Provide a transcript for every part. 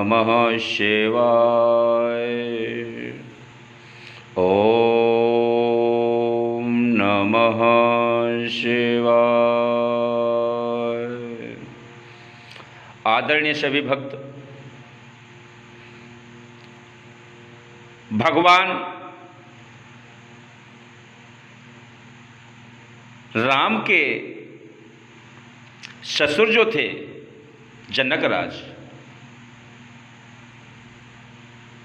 नमः शिवाय। ओम नमः शिवाय। आदरणीय सभी भक्त, भगवान राम के ससुर जो थे जनक राज,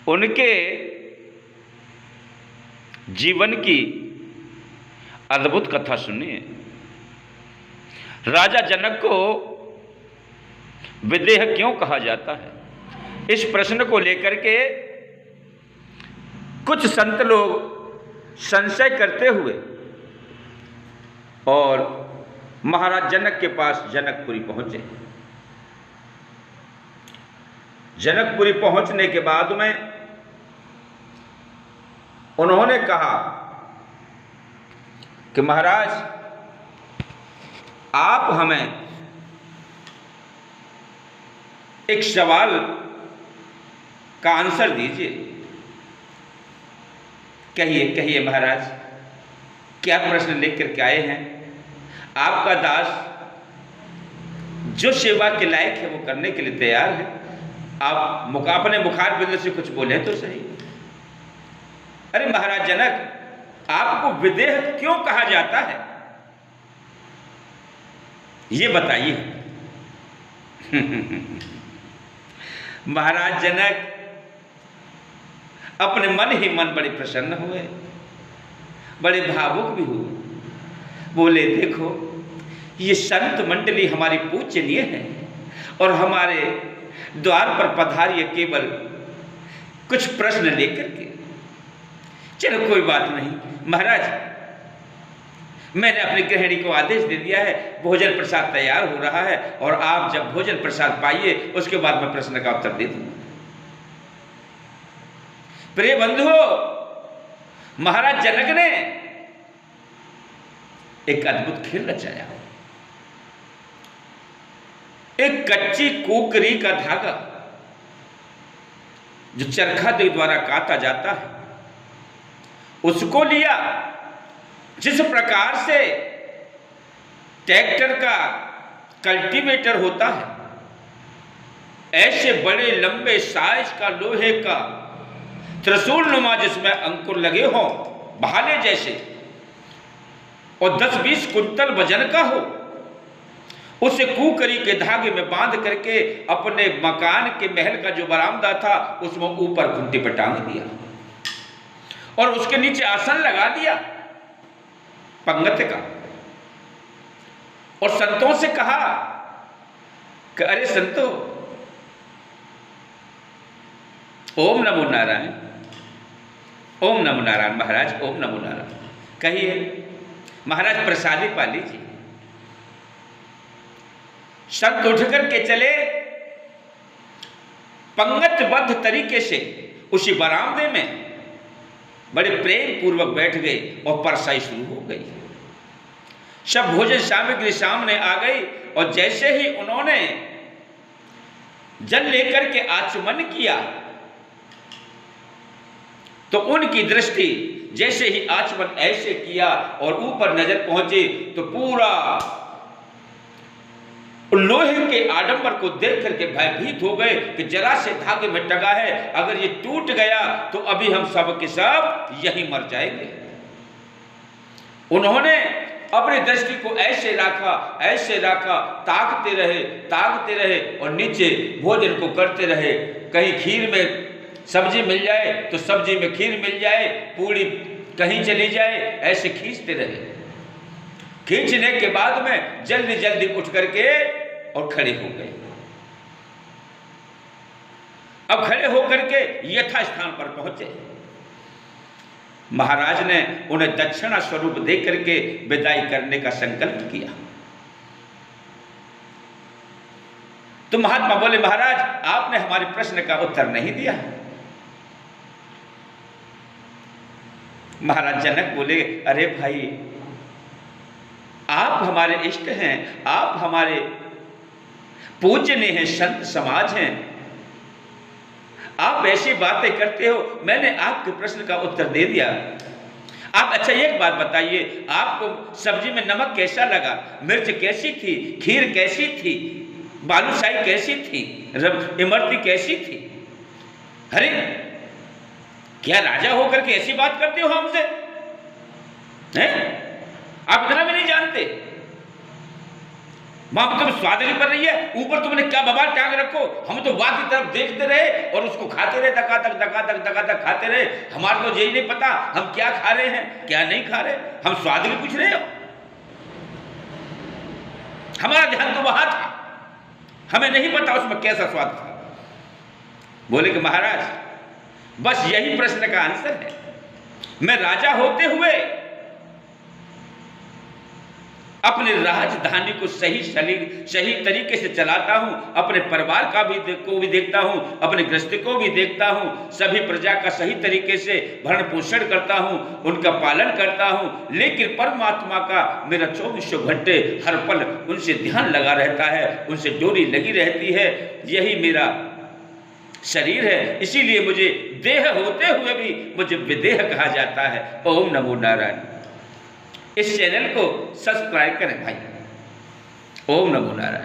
उनके जीवन की अद्भुत कथा सुनिए। राजा जनक को विदेह क्यों कहा जाता है, इस प्रश्न को लेकर के कुछ संत लोग संशय करते हुए और महाराज जनक के पास जनकपुरी पहुंचे। जनकपुरी पहुंचने के बाद में उन्होंने कहा कि महाराज, आप हमें एक सवाल का आंसर दीजिए। कहिए कहिए महाराज, क्या प्रश्न लेकर के आए हैं? आपका दास जो सेवा के लायक है वो करने के लिए तैयार है। आप अपने मुखार बिंद से कुछ बोले तो सही। अरे महाराज जनक, आपको विदेह क्यों कहा जाता है, ये बताइए। महाराज जनक अपने मन ही मन बड़े प्रसन्न हुए, बड़े भावुक भी हुए। बोले, देखो ये संत मंडली हमारी पूजनीय है और हमारे द्वार पर पधारिए केवल कुछ प्रश्न लेकर के। चलो कोई बात नहीं महाराज, मैंने अपनी गृहिणी को आदेश दे दिया है, भोजन प्रसाद तैयार हो रहा है और आप जब भोजन प्रसाद पाइए उसके बाद मैं प्रश्न का उत्तर दे दूंगा। प्रिय बंधुओं, महाराज जनक ने एक अद्भुत खेल रचाया। एक कच्ची कोकरी का धागा जो चरखा देव द्वारा काता जाता है, उसको लिया। जिस प्रकार से ट्रैक्टर का कल्टीवेटर होता है, ऐसे बड़े लंबे साइज का लोहे का त्रिशूल नुमा जिसमें अंकुर लगे हों, भाले जैसे, और 10-20 कुंतल वजन का हो, उसे कुकरी के धागे में बांध करके अपने मकान के महल का जो बरामदा था उसमें ऊपर खूंटी पर टांग दिया और उसके नीचे आसन लगा दिया पंगत का। और संतों से कहा कि अरे संतो, ओम नमो नारायण, ओम नमो नारायण। महाराज ओम नमो नारायण कहिए। महाराज प्रसादी पा लीजिए। संत उठ करके चले, पंगतबद्ध तरीके से उसी बरामदे में बड़े प्रेम पूर्वक बैठ गए और परसाई शुरू हो गई। सब भोजन सामग्री सामने आ गई और जैसे ही उन्होंने जल लेकर के आचमन किया तो उनकी दृष्टि जैसे ही आचमन ऐसे किया और ऊपर नजर पहुंची तो पूरा लोहे के आडंबर को देख करके भयभीत हो गए कि जरा से धागे में टंगा है, अगर ये टूट गया तो अभी हम सब के सब यहीं मर जाएंगे। उन्होंने अपनी दृष्टि को ऐसे रखा, ताकते रहे और नीचे भोजन को करते रहे। कहीं खीर में सब्जी मिल जाए तो सब्जी में खीर मिल जाए, पूरी कहीं चली जाए, ऐसे खींचते रहे। खींचने के बाद में जल्दी जल्दी उठ करके और खड़े हो गए। अब खड़े होकर के यथास्थान पर पहुंचे। महाराज ने उन्हें दक्षिणा स्वरूप दे करके विदाई करने का संकल्प किया। तो महात्मा बोले, महाराज आपने हमारे प्रश्न का उत्तर नहीं दिया। महाराज जनक बोले, अरे भाई, आप हमारे इष्ट हैं, आप हमारे पूजनीय हैं, संत समाज हैं, आप ऐसी बातें करते हो, मैंने आपके प्रश्न का उत्तर दे दिया। आप अच्छा एक बात बताइए, आपको सब्जी में नमक कैसा लगा, मिर्च कैसी थी, खीर कैसी थी, बालूशाही कैसी थी, इमरती कैसी थी? अरे क्या राजा होकर के ऐसी बात करते हो हमसे? हैं? आप इतना भी नहीं जानते? मां तुम स्वाद नहीं कर रही है, ऊपर तुमने क्या बवाल टांग रखो। हम तो वाह की तरफ देखते रहे और उसको खाते रहे, धका तक खाते रहे। हमारा तो यही नहीं पता हम क्या खा रहे हैं क्या नहीं खा रहे। हम स्वाद भी पूछ रहे हो? हमारा ध्यान तो वहां था, हमें नहीं पता उसमें कैसा स्वाद था। बोले कि महाराज बस यही प्रश्न का आंसर है। मैं राजा होते हुए अपने राजधानी को सही तरीके से चलाता हूं, अपने परिवार को भी देखता हूं, अपने गृहस्थी को भी देखता हूं, सभी प्रजा का सही तरीके से भरण पोषण करता हूं, उनका पालन करता हूं। लेकिन परमात्मा का मेरा 24 घंटे हर पल उनसे ध्यान लगा रहता है, उनसे डोरी लगी रहती है। यही मेरा शरीर है, इसीलिए मुझे देह होते हुए भी मुझे विदेह कहा जाता है। ओम नमो नारायण। इस चैनल को सब्सक्राइब करें भाई। ओम नमो नारायण।